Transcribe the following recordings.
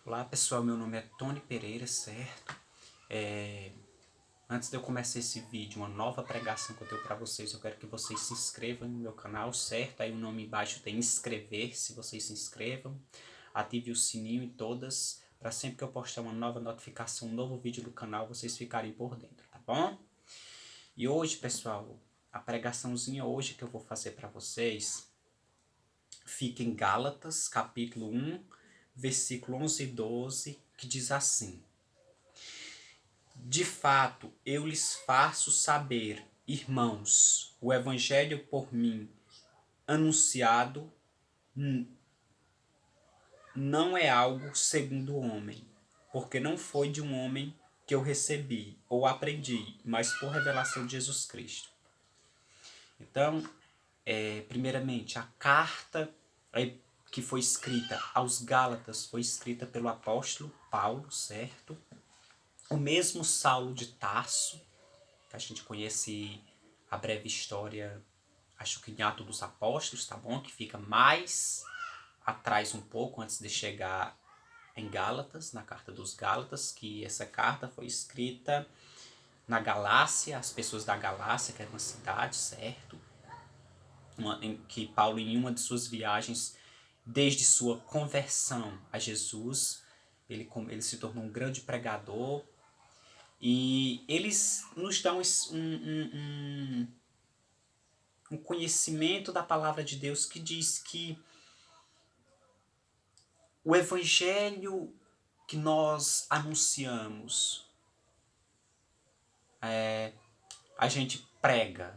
Olá pessoal, meu nome é Tony Pereira, certo? Antes de eu começar esse vídeo, uma nova pregação que eu tenho para vocês, eu quero que vocês se inscrevam no meu canal, certo? Aí o nome embaixo tem inscrever-se, vocês se inscrevam, ative o sininho e todas, para sempre que eu postar uma nova notificação, um novo vídeo do canal, vocês ficarem por dentro, tá bom? E hoje, pessoal, a pregaçãozinha hoje que eu vou fazer para vocês fica em Gálatas, capítulo 1, versículo 11 e 12, que diz assim: De fato, eu lhes faço saber, irmãos, o evangelho por mim anunciado não é algo segundo o homem, porque não foi de um homem que eu recebi ou aprendi, mas por revelação de Jesus Cristo. Então, primeiramente, a carta que foi escrita aos Gálatas foi escrita pelo apóstolo Paulo, certo? O mesmo Saulo de Tarso, que a gente conhece a breve história, acho que em Atos dos Apóstolos, tá bom? Que fica mais atrás um pouco, antes de chegar em Gálatas, na carta dos Gálatas, que essa carta foi escrita na Galácia, as pessoas da Galácia, que era uma cidade, certo? Em que Paulo, em uma de suas viagens, desde sua conversão a Jesus, ele se tornou um grande pregador, e eles nos dão um conhecimento da palavra de Deus que diz que o evangelho que nós anunciamos, a gente prega,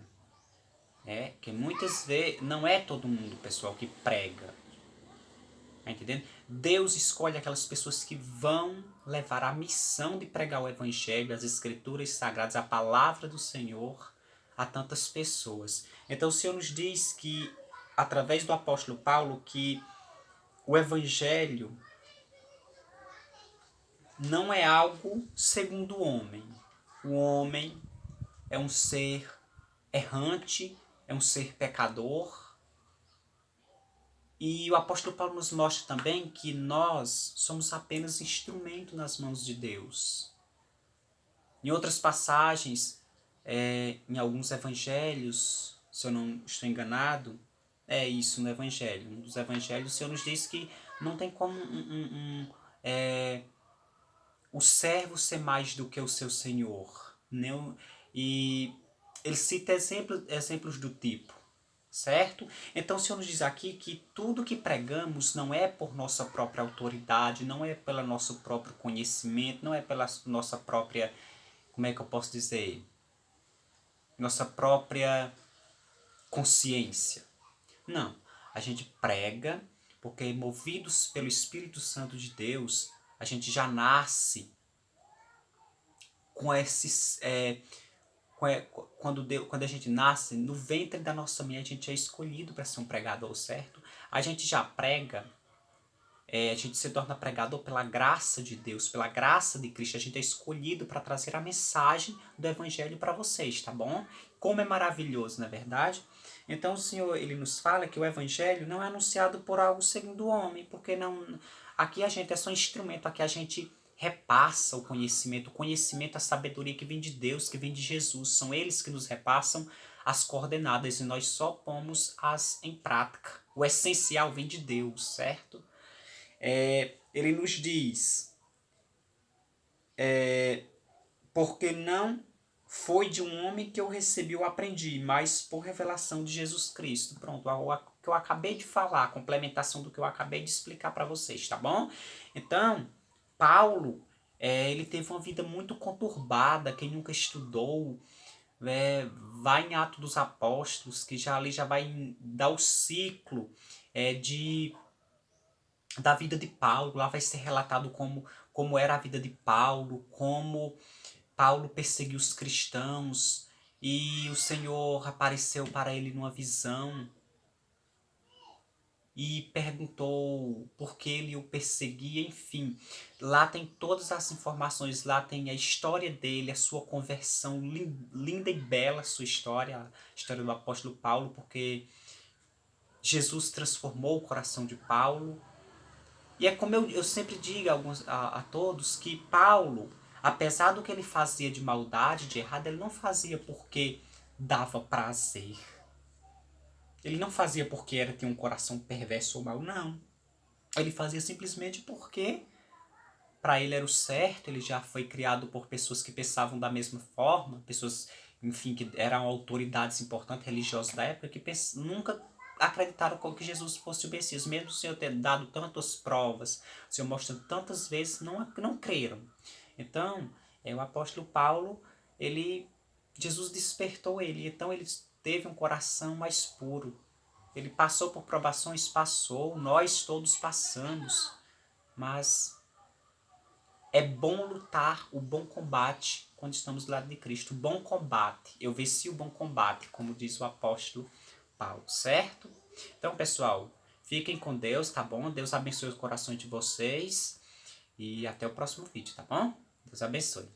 né? Que muitas vezes não é todo mundo, pessoal, que prega. Tá entendendo? Deus escolhe aquelas pessoas que vão levar a missão de pregar o evangelho, as escrituras sagradas, a palavra do Senhor a tantas pessoas. Então o Senhor nos diz que, através do apóstolo Paulo, que o evangelho não é algo segundo o homem. O homem é um ser errante, é um ser pecador. E o apóstolo Paulo nos mostra também que nós somos apenas instrumento nas mãos de Deus. Em outras passagens, em alguns evangelhos, se eu não estou enganado, é isso no evangelho. Um dos evangelhos, o Senhor nos diz que não tem como o servo ser mais do que o seu senhor. Né? E ele cita exemplos do tipo, certo? Então o Senhor nos diz aqui que tudo que pregamos não é por nossa própria autoridade, não é pelo nosso próprio conhecimento, não é pela nossa própria, como é que eu posso dizer, nossa própria consciência. Não, a gente prega porque, movidos pelo Espírito Santo de Deus, a gente já nasce com esses. Quando a gente nasce, no ventre da nossa mãe, a gente é escolhido para ser um pregador, certo? A gente já prega, a gente se torna pregador pela graça de Deus, pela graça de Cristo. A gente é escolhido para trazer a mensagem do Evangelho para vocês, tá bom? Como é maravilhoso, não é verdade? Então o Senhor, ele nos fala que o Evangelho não é anunciado por algo segundo o homem, porque não, aqui a gente é só instrumento, aqui a gente repassa o conhecimento, a sabedoria que vem de Deus, que vem de Jesus. São eles que nos repassam as coordenadas e nós só pomos-as em prática. O essencial vem de Deus, certo? Ele nos diz, porque não foi de um homem que eu recebi ou aprendi, mas por revelação de Jesus Cristo. Pronto, o que eu acabei de falar, a complementação do que eu acabei de explicar para vocês, tá bom? Então, Paulo, ele teve uma vida muito conturbada. Quem nunca estudou, vai em Atos dos Apóstolos, que já ali já vai dar o ciclo da vida de Paulo. Lá vai ser relatado como era a vida de Paulo, como Paulo perseguiu os cristãos e o Senhor apareceu para ele numa visão e perguntou por que ele o perseguia, enfim. Lá tem todas as informações, lá tem a história dele, a sua conversão, linda e bela a sua história, a história do apóstolo Paulo, porque Jesus transformou o coração de Paulo. E é como eu sempre digo a todos que Paulo, apesar do que ele fazia de maldade, de errado, ele não fazia porque dava prazer. Ele não fazia porque tinha um coração perverso ou mau, não. Ele fazia simplesmente porque para ele era o certo, ele já foi criado por pessoas que pensavam da mesma forma, pessoas, enfim, que eram autoridades importantes, religiosas da época, que nunca acreditaram que Jesus fosse o Messias, mesmo o Senhor ter dado tantas provas, o Senhor mostrando tantas vezes, não creram. Então, o apóstolo Paulo, Jesus despertou ele, então ele teve um coração mais puro. Ele passou por provações, passou, nós todos passamos, mas é bom lutar o bom combate quando estamos do lado de Cristo. O bom combate. Eu venci o bom combate, como diz o apóstolo Paulo, certo? Então, pessoal, fiquem com Deus, tá bom? Deus abençoe os corações de vocês. E até o próximo vídeo, tá bom? Deus abençoe.